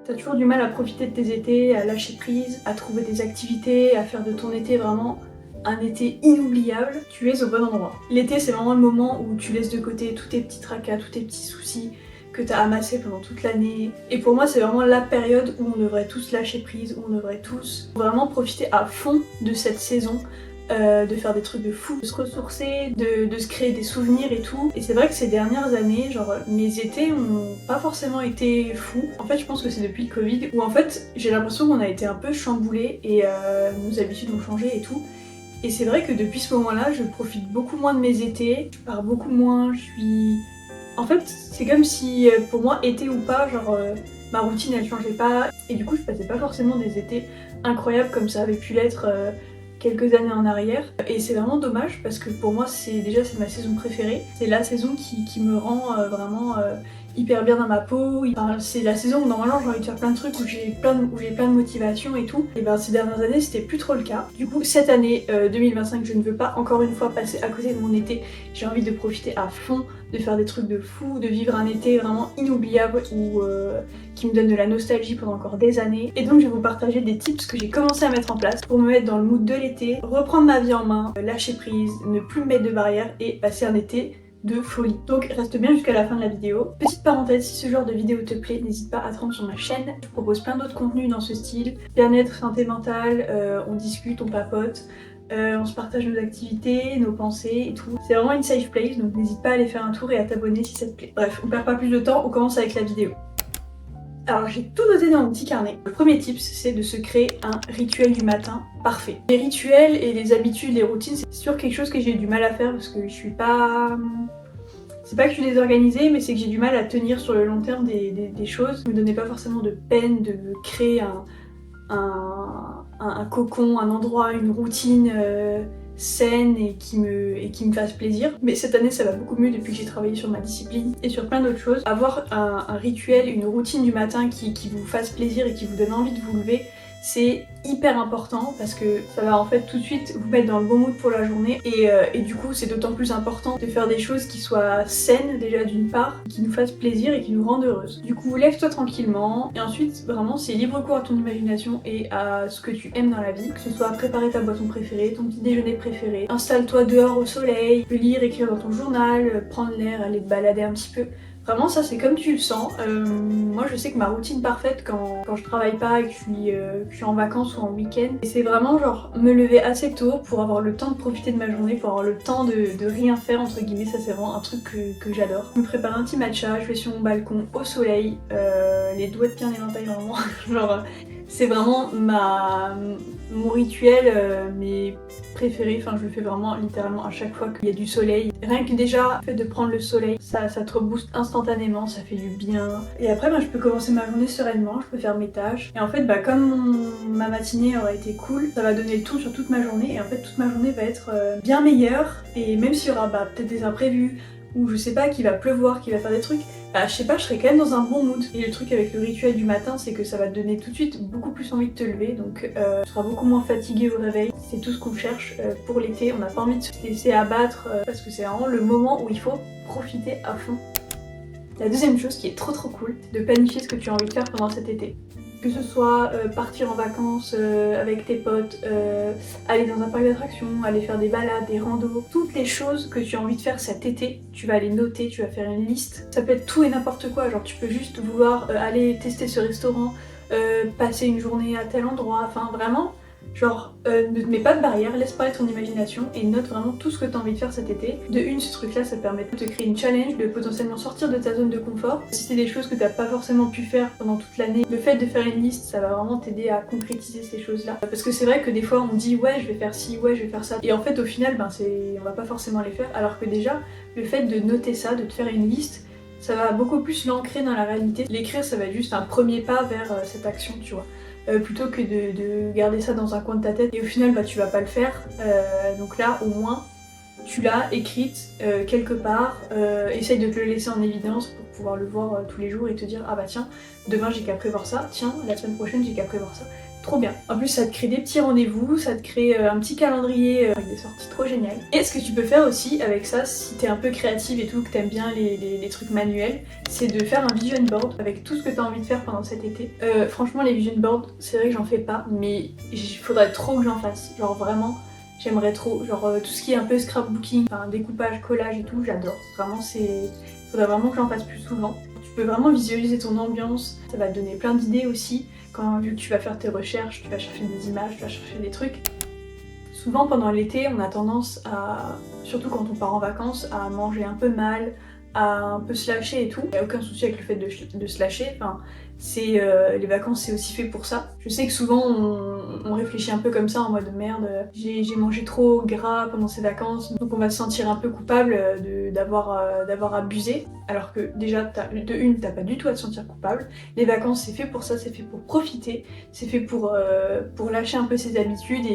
t'as toujours du mal à profiter de tes étés, à lâcher prise, à trouver des activités, à faire de ton été vraiment un été inoubliable, tu es au bon endroit. L'été, c'est vraiment le moment où tu laisses de côté tous tes petits tracas, tous tes petits soucis que t'as amassés pendant toute l'année. Et pour moi, c'est vraiment la période où on devrait tous lâcher prise, où on devrait tous vraiment profiter à fond de cette saison. De faire des trucs de fou, de se ressourcer, de se créer des souvenirs et tout. Et c'est vrai que ces dernières années, genre mes étés ont pas forcément été fous. En fait, je pense que c'est depuis le Covid où en fait j'ai l'impression qu'on a été un peu chamboulés et nos habitudes ont changé et tout. Et c'est vrai que depuis ce moment-là, je profite beaucoup moins de mes étés, je pars beaucoup moins, je suis... En fait, c'est comme si pour moi, été ou pas, genre ma routine elle changeait pas. Et du coup, je passais pas forcément des étés incroyables comme ça avait pu l'être quelques années en arrière. Et c'est vraiment dommage parce que pour moi, c'est ma saison préférée. C'est la saison qui me rend vraiment hyper bien dans ma peau. Enfin, c'est la saison où normalement j'ai envie de faire plein de trucs, où j'ai plein de motivation et tout. Et ben ces dernières années c'était plus trop le cas. Du coup cette année 2025 je ne veux pas encore une fois passer à côté de mon été. J'ai envie de profiter à fond, de faire des trucs de fou, de vivre un été vraiment inoubliable ou qui me donne de la nostalgie pendant encore des années. Et donc je vais vous partager des tips que j'ai commencé à mettre en place pour me mettre dans le mood de l'été, reprendre ma vie en main, lâcher prise, ne plus me mettre de barrières et passer un été de folie. Donc reste bien jusqu'à la fin de la vidéo. Petite parenthèse, si ce genre de vidéo te plaît, n'hésite pas à te rendre sur ma chaîne. Je propose plein d'autres contenus dans ce style. Bien-être, santé mentale, on discute, on papote. On se partage nos activités, nos pensées et tout. C'est vraiment une safe place, donc n'hésite pas à aller faire un tour et à t'abonner si ça te plaît. Bref, on perd pas plus de temps, on commence avec la vidéo. Alors j'ai tout noté dans mon petit carnet. Le premier tip, c'est de se créer un rituel du matin parfait. Les rituels et les habitudes, les routines, c'est sûr quelque chose que j'ai eu du mal à faire parce que je suis pas... C'est pas que je suis désorganisée, mais c'est que j'ai du mal à tenir sur le long terme des choses. Ça me donnait pas forcément de peine de créer un cocon, un endroit, une routine saine et qui me fasse plaisir. Mais cette année ça va beaucoup mieux depuis que j'ai travaillé sur ma discipline et sur plein d'autres choses. Avoir un rituel, une routine du matin qui vous fasse plaisir et qui vous donne envie de vous lever, c'est hyper important parce que ça va en fait tout de suite vous mettre dans le bon mood pour la journée et du coup c'est d'autant plus important de faire des choses qui soient saines déjà d'une part, qui nous fassent plaisir et qui nous rendent heureuses. Du coup lève-toi tranquillement et ensuite vraiment c'est libre cours à ton imagination et à ce que tu aimes dans la vie, que ce soit préparer ta boisson préférée, ton petit déjeuner préféré, installe-toi dehors au soleil, tu peux lire, écrire dans ton journal, prendre l'air, aller te balader un petit peu. Vraiment ça c'est comme tu le sens. Moi je sais que ma routine parfaite quand je travaille pas et que je suis en vacances ou en week-end, c'est vraiment genre me lever assez tôt pour avoir le temps de profiter de ma journée, pour avoir le temps de rien faire entre guillemets. Ça c'est vraiment un truc que j'adore. Je me prépare un petit matcha, je vais sur mon balcon au soleil, les doigts de pied en éventail vraiment. Genre c'est vraiment mon rituel mais préféré, enfin je le fais vraiment littéralement à chaque fois qu'il y a du soleil. Rien que déjà le fait de prendre le soleil, ça te rebooste instantanément, ça fait du bien. Et après je peux commencer ma journée sereinement, je peux faire mes tâches. Et en fait comme ma matinée aura été cool, ça va donner le ton sur toute ma journée et en fait toute ma journée va être bien meilleure. Et même s'il y aura peut-être des imprévus, ou je sais pas, qu'il va pleuvoir, qu'il va faire des trucs, je sais pas, je serai quand même dans un bon mood. Et le truc avec le rituel du matin, c'est que ça va te donner tout de suite beaucoup plus envie de te lever, donc tu seras beaucoup moins fatigué au réveil. C'est tout ce qu'on cherche pour l'été, on n'a pas envie de se laisser abattre parce que c'est vraiment le moment où il faut profiter à fond. La deuxième chose qui est trop cool, c'est de planifier ce que tu as envie de faire pendant cet été. Que ce soit partir en vacances avec tes potes, aller dans un parc d'attractions, aller faire des balades, des randos, toutes les choses que tu as envie de faire cet été, tu vas les noter, tu vas faire une liste. Ça peut être tout et n'importe quoi, genre tu peux juste vouloir aller tester ce restaurant, passer une journée à tel endroit, enfin vraiment, genre ne te mets pas de barrière, laisse parler ton imagination et note vraiment tout ce que tu as envie de faire cet été. De une, ce truc là ça te permet de te créer une challenge, de potentiellement sortir de ta zone de confort. Si c'est des choses que tu n'as pas forcément pu faire pendant toute l'année, le fait de faire une liste ça va vraiment t'aider à concrétiser ces choses là. Parce que c'est vrai que des fois on dit ouais je vais faire ci, ouais je vais faire ça, et en fait au final on va pas forcément les faire, alors que déjà le fait de noter ça, de te faire une liste, ça va beaucoup plus l'ancrer dans la réalité. L'écrire ça va être juste un premier pas vers cette action, tu vois. Plutôt que de garder ça dans un coin de ta tête et au final tu vas pas le faire. Donc là au moins tu l'as écrite quelque part, essaye de te le laisser en évidence pour pouvoir le voir tous les jours et te dire ah bah tiens, demain j'ai qu'à prévoir ça, tiens, la semaine prochaine j'ai qu'à prévoir ça. Trop bien. En plus ça te crée des petits rendez-vous, ça te crée un petit calendrier avec des sorties trop géniales. Et ce que tu peux faire aussi avec ça, si t'es un peu créative et tout, que t'aimes bien les trucs manuels, c'est de faire un vision board avec tout ce que t'as envie de faire pendant cet été. Franchement les vision boards, c'est vrai que j'en fais pas, mais il faudrait trop que j'en fasse. Genre vraiment, j'aimerais trop. Genre tout ce qui est un peu scrapbooking, enfin découpage, collage et tout, j'adore. Vraiment c'est... Faudrait vraiment que j'en fasse plus souvent. Tu peux vraiment visualiser ton ambiance, ça va te donner plein d'idées aussi. Vu que tu vas faire tes recherches, tu vas chercher des images, tu vas chercher des trucs. Souvent pendant l'été, on a tendance à, surtout quand on part en vacances, à manger un peu mal, à un peu se lâcher et tout. Il n'y a aucun souci avec le fait de se lâcher, enfin, les vacances c'est aussi fait pour ça. Je sais que souvent on réfléchit un peu comme ça en mode merde, j'ai mangé trop gras pendant ces vacances, donc on va se sentir un peu coupable d'avoir abusé. Alors que déjà, de une, t'as pas du tout à te sentir coupable. Les vacances c'est fait pour ça, c'est fait pour profiter, c'est fait pour lâcher un peu ses habitudes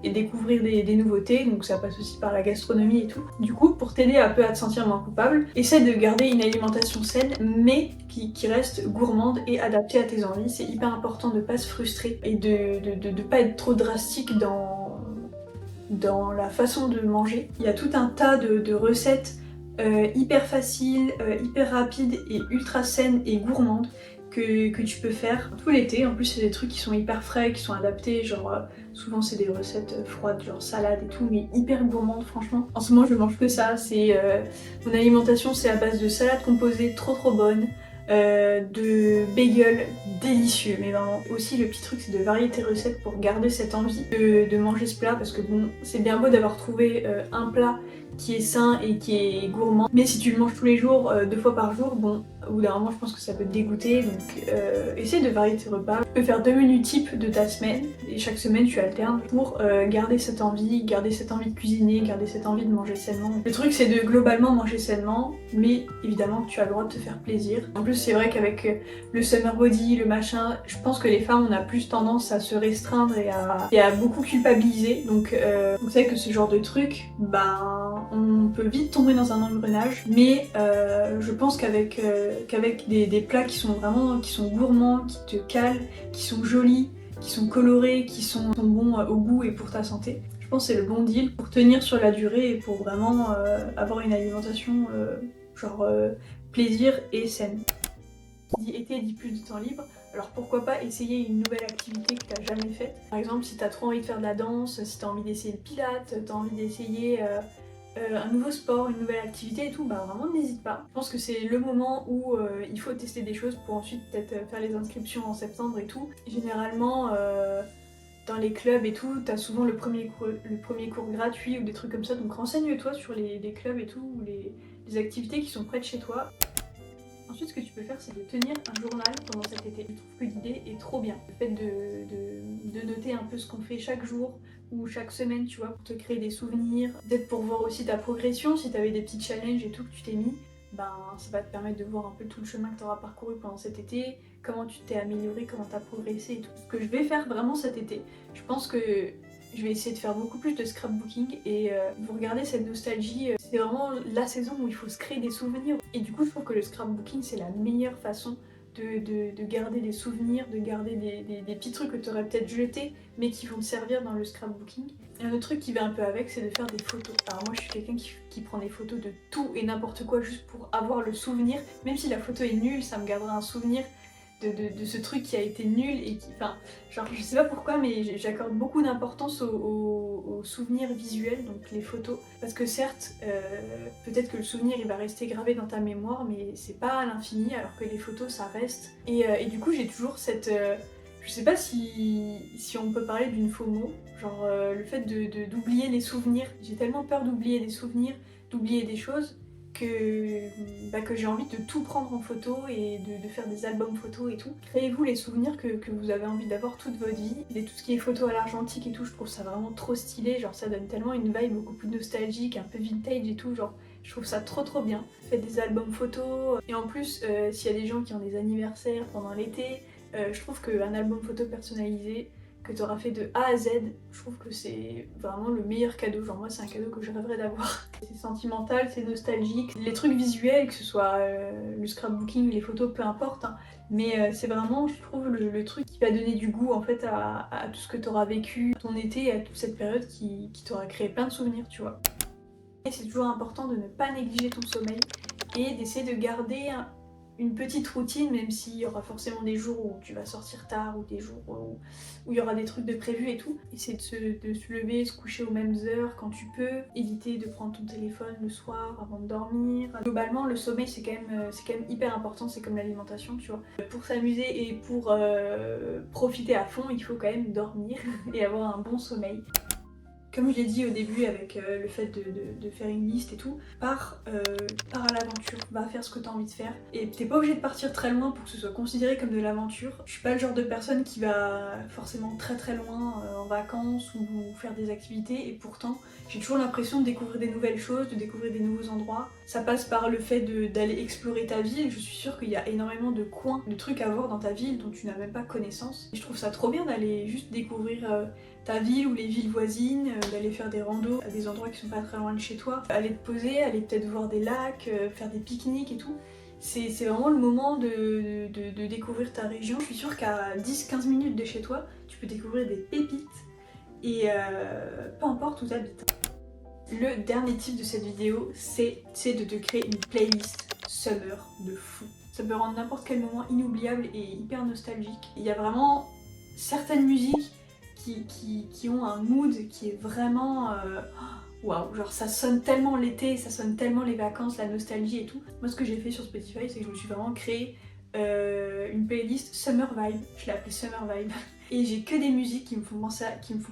et découvrir des nouveautés, donc ça passe aussi par la gastronomie et tout. Du coup, pour t'aider un peu à te sentir moins coupable, essaie de garder une alimentation saine, mais qui reste gourmande et adaptée à tes envies. C'est hyper important de pas se frustrer et de pas être trop drastique dans la façon de manger. Il y a tout un tas de recettes hyper faciles, hyper rapides et ultra saines et gourmandes que tu peux faire tout l'été. En plus c'est des trucs qui sont hyper frais, qui sont adaptés, genre souvent c'est des recettes froides, genre salade et tout, mais hyper gourmandes franchement. En ce moment je mange que ça, mon alimentation c'est à base de salade composée trop bonne, de bagels délicieux, mais vraiment aussi le petit truc c'est de varier tes recettes pour garder cette envie de manger ce plat, parce que bon c'est bien beau d'avoir trouvé un plat qui est sain et qui est gourmand, mais si tu le manges tous les jours, 2 fois par jour, bon au bout d'un moment je pense que ça peut te dégoûter, donc essaie de varier tes repas. Tu peux faire 2 menus types de ta semaine et chaque semaine tu alternes pour garder cette envie de cuisiner, garder cette envie de manger sainement. Le truc c'est de globalement manger sainement, mais évidemment tu as le droit de te faire plaisir. En plus c'est vrai qu'avec le summer body, le machin, je pense que les femmes on a plus tendance à se restreindre et à beaucoup culpabiliser, donc vous savez que ce genre de truc, ben on peut vite tomber dans un engrenage, mais je pense qu'avec des plats qui sont gourmands, qui te calent, qui sont jolis, qui sont colorés, qui sont bons au goût et pour ta santé, je pense que c'est le bon deal pour tenir sur la durée et pour vraiment avoir une alimentation plaisir et saine. Qui dit été dit plus de temps libre, alors pourquoi pas essayer une nouvelle activité que t'as jamais faite. Par exemple si t'as trop envie de faire de la danse, si t'as envie d'essayer le pilates, t'as envie d'essayer un nouveau sport, une nouvelle activité et tout, bah vraiment n'hésite pas. Je pense que c'est le moment où il faut tester des choses pour ensuite peut-être faire les inscriptions en septembre et tout. Généralement dans les clubs et tout, t'as souvent le premier cours gratuit ou des trucs comme ça, donc renseigne-toi sur les clubs et tout, ou les activités qui sont près de chez toi. Ensuite, ce que tu peux faire, c'est de tenir un journal pendant cet été. Je trouve que l'idée est trop bien. Le fait de noter un peu ce qu'on fait chaque jour ou chaque semaine, tu vois, pour te créer des souvenirs. Peut-être pour voir aussi ta progression, si t'avais des petits challenges et tout que tu t'es mis, ben ça va te permettre de voir un peu tout le chemin que tu auras parcouru pendant cet été, comment tu t'es amélioré, comment tu as progressé et tout. Ce que je vais faire vraiment cet été, je pense que je vais essayer de faire beaucoup plus de scrapbooking et vous regardez cette nostalgie, c'est vraiment la saison où il faut se créer des souvenirs. Et du coup je trouve que le scrapbooking c'est la meilleure façon de garder des souvenirs, de garder des petits trucs que tu aurais peut-être jetés mais qui vont te servir dans le scrapbooking. Et un autre truc qui va un peu avec, c'est de faire des photos. Alors moi je suis quelqu'un qui prend des photos de tout et n'importe quoi juste pour avoir le souvenir. Même si la photo est nulle, ça me gardera un souvenir de ce truc qui a été nul et qui... Enfin, genre je sais pas pourquoi mais j'accorde beaucoup d'importance aux souvenirs visuels, donc les photos. Parce que certes, peut-être que le souvenir il va rester gravé dans ta mémoire, mais c'est pas à l'infini, alors que les photos ça reste. Et du coup j'ai toujours cette... je sais pas si on peut parler d'une FOMO, genre le fait d'oublier les souvenirs. J'ai tellement peur d'oublier des souvenirs, d'oublier des choses, que j'ai envie de tout prendre en photo et de faire des albums photos et tout. Créez-vous les souvenirs que vous avez envie d'avoir toute votre vie. Et tout ce qui est photo à l'argentique et tout, je trouve ça vraiment trop stylé, genre ça donne tellement une vibe beaucoup plus nostalgique, un peu vintage et tout, genre je trouve ça trop bien. Faites des albums photos, et en plus s'il y a des gens qui ont des anniversaires pendant l'été, je trouve qu'un album photo personnalisé, que tu auras fait de A à Z. Je trouve que c'est vraiment le meilleur cadeau. Genre moi c'est un cadeau que je rêverais d'avoir. C'est sentimental, c'est nostalgique. Les trucs visuels, que ce soit le scrapbooking, les photos, peu importe, hein. Mais c'est vraiment, je trouve, le truc qui va donner du goût en fait à tout ce que tu auras vécu ton été et à toute cette période qui t'aura créé plein de souvenirs, tu vois. Et c'est toujours important de ne pas négliger ton sommeil et d'essayer de garder une petite routine, même s'il y aura forcément des jours où tu vas sortir tard ou des jours où il y aura des trucs de prévus et tout. Essayer de se lever, se coucher aux mêmes heures quand tu peux. Éviter de prendre ton téléphone le soir avant de dormir. Globalement, le sommeil c'est quand même hyper important, c'est comme l'alimentation, tu vois. Pour s'amuser et pour profiter à fond, il faut quand même dormir et avoir un bon sommeil. Comme je l'ai dit au début avec le fait de faire une liste et tout, pars à l'aventure, va faire ce que tu as envie de faire. Et t'es pas obligé de partir très loin pour que ce soit considéré comme de l'aventure. Je suis pas le genre de personne qui va forcément très loin en vacances ou faire des activités, et pourtant j'ai toujours l'impression de découvrir des nouvelles choses, de découvrir des nouveaux endroits. Ça passe par le fait d'aller explorer ta ville. Je suis sûre qu'il y a énormément de coins, de trucs à voir dans ta ville dont tu n'as même pas connaissance. Et je trouve ça trop bien d'aller juste découvrir ta ville ou les villes voisines, d'aller faire des randos à des endroits qui sont pas très loin de chez toi, aller te poser, aller peut-être voir des lacs, faire des pique-niques et tout. C'est vraiment le moment de découvrir ta région. Je suis sûre qu'à 10-15 minutes de chez toi, tu peux découvrir des pépites et peu importe où tu habites. Le dernier type de cette vidéo, c'est de te créer une playlist summer de fou. Ça peut rendre n'importe quel moment inoubliable et hyper nostalgique. Il y a vraiment certaines musiques qui ont un mood qui est vraiment waouh, genre ça sonne tellement l'été, ça sonne tellement les vacances, la nostalgie et tout. Moi ce que j'ai fait sur Spotify, c'est que je me suis vraiment créé une playlist Summer Vibe, je l'ai appelée Summer Vibe, et j'ai que des musiques qui me font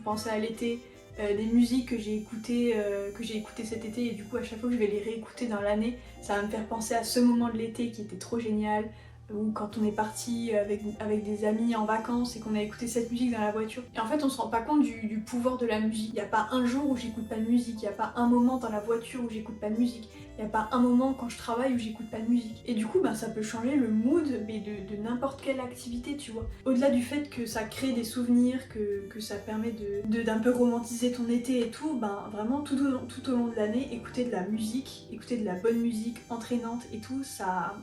penser à l'été, des musiques que j'ai écoutées cet été, et du coup à chaque fois que je vais les réécouter dans l'année, ça va me faire penser à ce moment de l'été qui était trop génial, ou quand on est parti avec des amis en vacances et qu'on a écouté cette musique dans la voiture. Et en fait on se rend pas compte du pouvoir de la musique. Il n'y a pas un jour où j'écoute pas de musique, il n'y a pas un moment dans la voiture où j'écoute pas de musique, il n'y a pas un moment quand je travaille où j'écoute pas de musique. Et du coup ça peut changer le mood mais de n'importe quelle activité, tu vois. Au-delà du fait que ça crée des souvenirs, que ça permet d'un peu romantiser ton été et tout, vraiment tout au long de l'année, écouter de la musique, écouter de la bonne musique entraînante et tout, ça...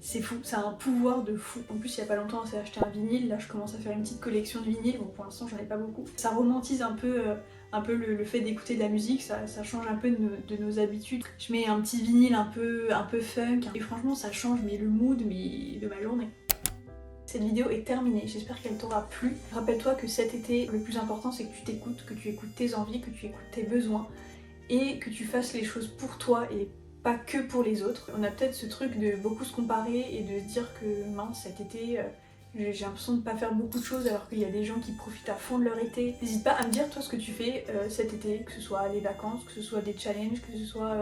C'est fou, ça a un pouvoir de fou. En plus il y a pas longtemps on s'est acheté un vinyle, là je commence à faire une petite collection de vinyles, bon pour l'instant j'en ai pas beaucoup. Ça romantise un peu le fait d'écouter de la musique, ça change un peu de nos habitudes. Je mets un petit vinyle un peu funk, et franchement ça change le mood de ma journée. Cette vidéo est terminée, j'espère qu'elle t'aura plu. Rappelle-toi que cet été, le plus important c'est que tu t'écoutes, que tu écoutes tes envies, que tu écoutes tes besoins, et que tu fasses les choses pour toi et pas que pour les autres. On a peut-être ce truc de beaucoup se comparer et de se dire que mince cet été j'ai l'impression de pas faire beaucoup de choses alors qu'il y a des gens qui profitent à fond de leur été. N'hésite pas à me dire toi ce que tu fais cet été, que ce soit les vacances, que ce soit des challenges, que ce soit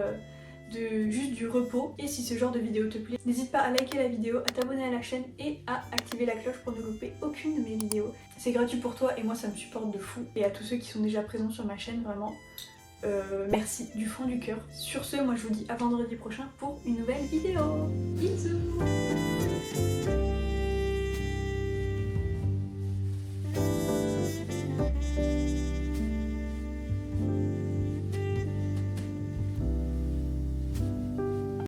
juste du repos. Et si ce genre de vidéo te plaît, n'hésite pas à liker la vidéo, à t'abonner à la chaîne et à activer la cloche pour ne louper aucune de mes vidéos. C'est gratuit pour toi et moi ça me supporte de fou. Et à tous ceux qui sont déjà présents sur ma chaîne, vraiment merci du fond du cœur. Sur ce, moi je vous dis à vendredi prochain pour une nouvelle vidéo.